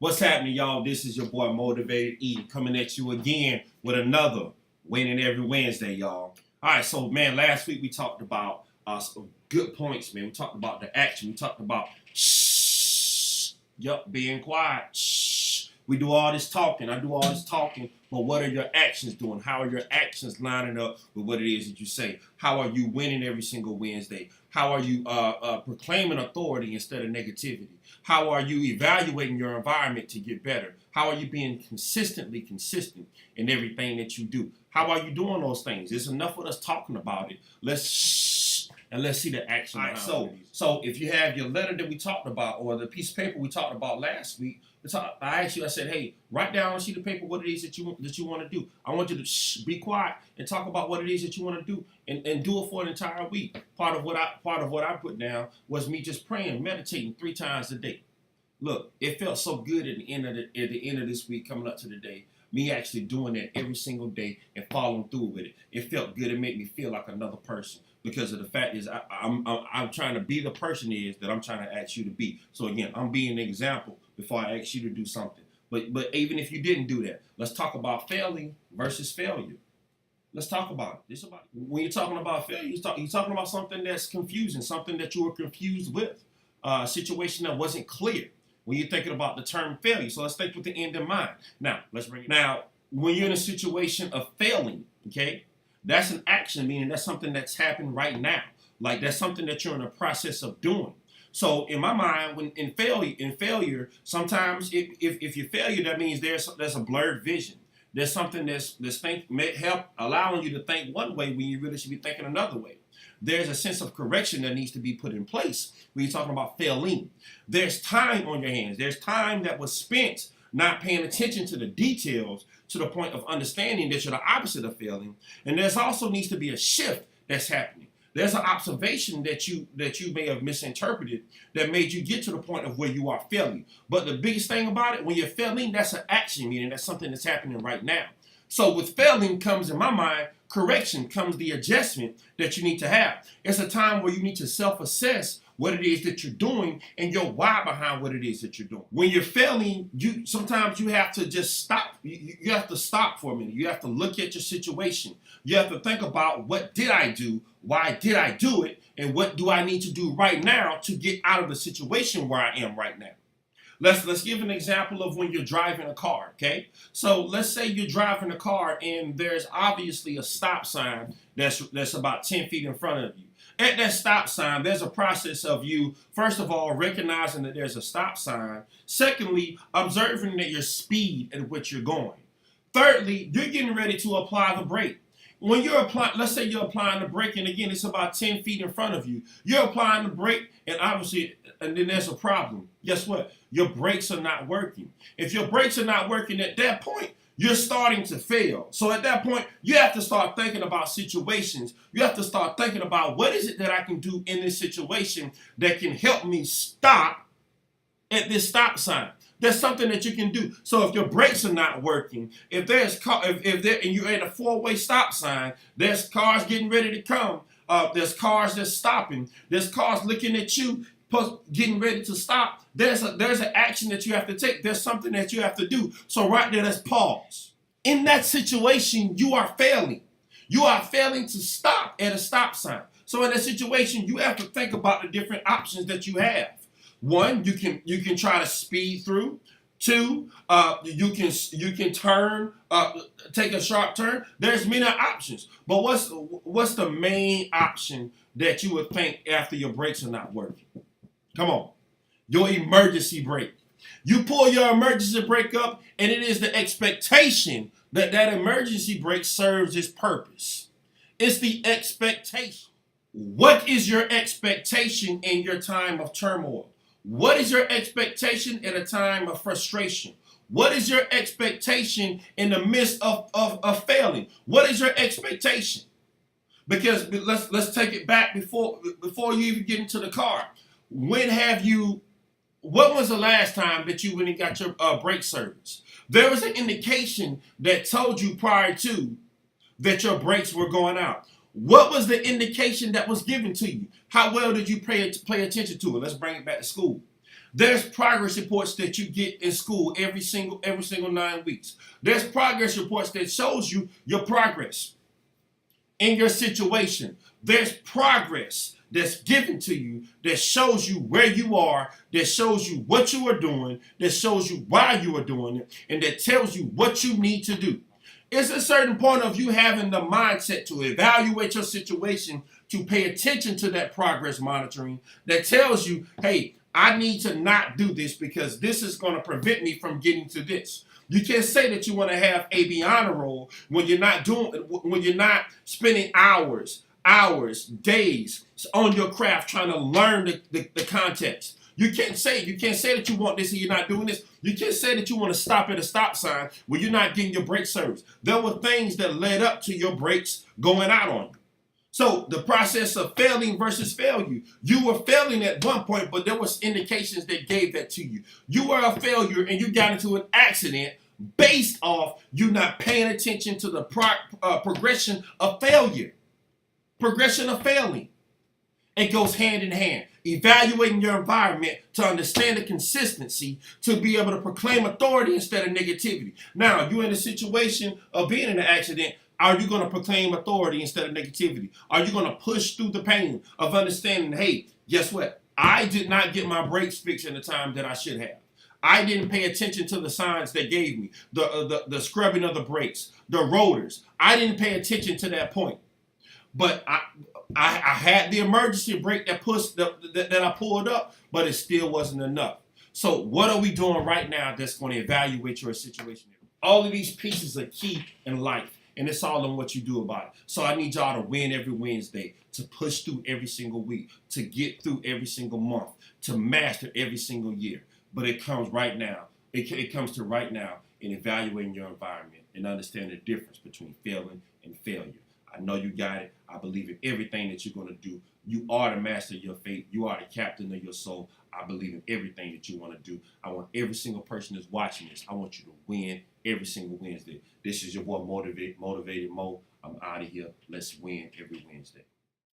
What's happening, y'all? This is your boy Motivated E coming at you again with another winning every Wednesday, y'all. All right, so man, last week we talked about some good points, man. We talked about the action. We talked about shh, yup, being quiet. Shh. We do all this talking. I do all this talking, but what are your actions doing? How are your actions lining up with what it is that you say? How are you winning every single Wednesday? How are you proclaiming authority instead of negativity? How are you evaluating your environment to get better? How are you being consistently consistent in everything that you do? How are you doing those things? It's enough of us talking about it. Let's shh and let's see the action. All right, so if you have your letter that we talked about or the piece of paper we talked about last week, I asked you, I said, hey, write down on a sheet of paper what it is that you want to do. I want you to be quiet and talk about what it is that you want to do and do it for an entire week. Part of what I put down was me just praying, meditating 3 times a day. Look, it felt so good at the end of this week coming up to the day. Me actually doing that every single day and following through with it. It felt good. It made me feel like another person because of the fact is I'm trying to be the person is that I'm trying to ask you to be. So again, I'm being an example before I ask you to do something. But even if you didn't do that, let's talk about failing versus failure. Let's talk about it. When you're talking about failure, you're talking about something that's confusing, something that you were confused with, a situation that wasn't clear when you're thinking about the term failure. So let's think with the end in mind. Now, when you're in a situation of failing, okay, that's an action, meaning that's something that's happened right now. Like that's something that you're in the process of doing. So in my mind, when in failure, sometimes if you failure, that means there's a blurred vision. There's something that's may help allowing you to think one way when you really should be thinking another way. There's a sense of correction that needs to be put in place when you're talking about failing. There's time on your hands. There's time that was spent not paying attention to the details to the point of understanding that you're the opposite of failing. And there's also needs to be a shift that's happening. There's an observation that you may have misinterpreted that made you get to the point of where you are failing. But the biggest thing about it, when you're failing, that's an action, meaning that's something that's happening right now. So with failing comes, in my mind, correction, comes the adjustment that you need to have. It's a time where you need to self-assess what it is that you're doing and your why behind what it is that you're doing. When you're failing, sometimes you have to just stop. You have to stop for a minute. You have to look at your situation. You have to think about what did I do, why did I do it, and what do I need to do right now to get out of the situation where I am right now. Let's give an example of when you're driving a car, okay? So let's say you're driving a car and there's obviously a stop sign that's about 10 feet in front of you. At that stop sign, there's a process of you, first of all, recognizing that there's a stop sign. Secondly, observing that your speed at which you're going. Thirdly, you're getting ready to apply the brake. When you're applying, let's say you're applying the brake, and again, it's about 10 feet in front of you. You're applying the brake, and obviously, and then there's a problem. Guess what? Your brakes are not working. If your brakes are not working at that point, you're starting to fail. So at that point, you have to start thinking about situations. You have to start thinking about what is it that I can do in this situation that can help me stop at this stop sign. There's something that you can do. So if your brakes are not working, if and you're at a 4-way stop sign, there's cars getting ready to come. There's cars that's stopping. There's cars looking at you, getting ready to stop. There's an action that you have to take. There's something that you have to do. So right there, let's pause. In that situation, you are failing. You are failing to stop at a stop sign. So in that situation, you have to think about the different options that you have. One, you can try to speed through. Two, you can turn, take a sharp turn. There's many options, but what's the main option that you would think after your brakes are not working? Come on, your emergency brake. You pull your emergency brake up, and it is the expectation that that emergency brake serves its purpose. It's the expectation. What is your expectation in your time of turmoil? What is your expectation at a time of frustration? What is your expectation in the midst of failing? What is your expectation? Because let's take it back before you even get into the car. What was the last time that you went and got your brake service? There was an indication that told you prior to that your brakes were going out. What was the indication that was given to you? How well did you pay attention to it? Let's bring it back to school. There's progress reports that you get in school every single 9 weeks. There's progress reports that shows you your progress in your situation. There's progress that's given to you that shows you where you are, that shows you what you are doing, that shows you why you are doing it, and that tells you what you need to do. It's a certain point of you having the mindset to evaluate your situation, to pay attention to that progress monitoring that tells you, hey, I need to not do this because this is going to prevent me from getting to this. You can't say that you want to have AB honor roll when you're not spending hours, days on your craft trying to learn the context. You can't say that you want this and you're not doing this. You can't say that you want to stop at a stop sign when you're not getting your brake service. There were things that led up to your brakes going out on you. So the process of failing versus failure. You were failing at one point, but there was indications that gave that to you. You were a failure and you got into an accident based off you not paying attention to the progression of failure. Progression of failing. It goes hand in hand. Evaluating your environment to understand the consistency, to be able to proclaim authority instead of negativity. Now, you're in a situation of being in an accident. Are you going to proclaim authority instead of negativity? Are you going to push through the pain of understanding, hey, guess what? I did not get my brakes fixed in the time that I should have. I didn't pay attention to the signs they gave me, the scrubbing of the brakes, the rotors. I didn't pay attention to that point. But I had the emergency brake that I pulled up, but it still wasn't enough. So what are we doing right now that's going to evaluate your situation? All of these pieces are key in life, and it's all in what you do about it. So I need y'all to win every Wednesday, to push through every single week, to get through every single month, to master every single year. But it comes right now. It comes to right now in evaluating your environment and understanding the difference between failing and failure. I know you got it. I believe in everything that you're going to do. You are the master of your fate. You are the captain of your soul. I believe in everything that you want to do. I want every single person that's watching this, I want you to win every single Wednesday. This is your boy, Motivated Mo. I'm out of here. Let's win every Wednesday.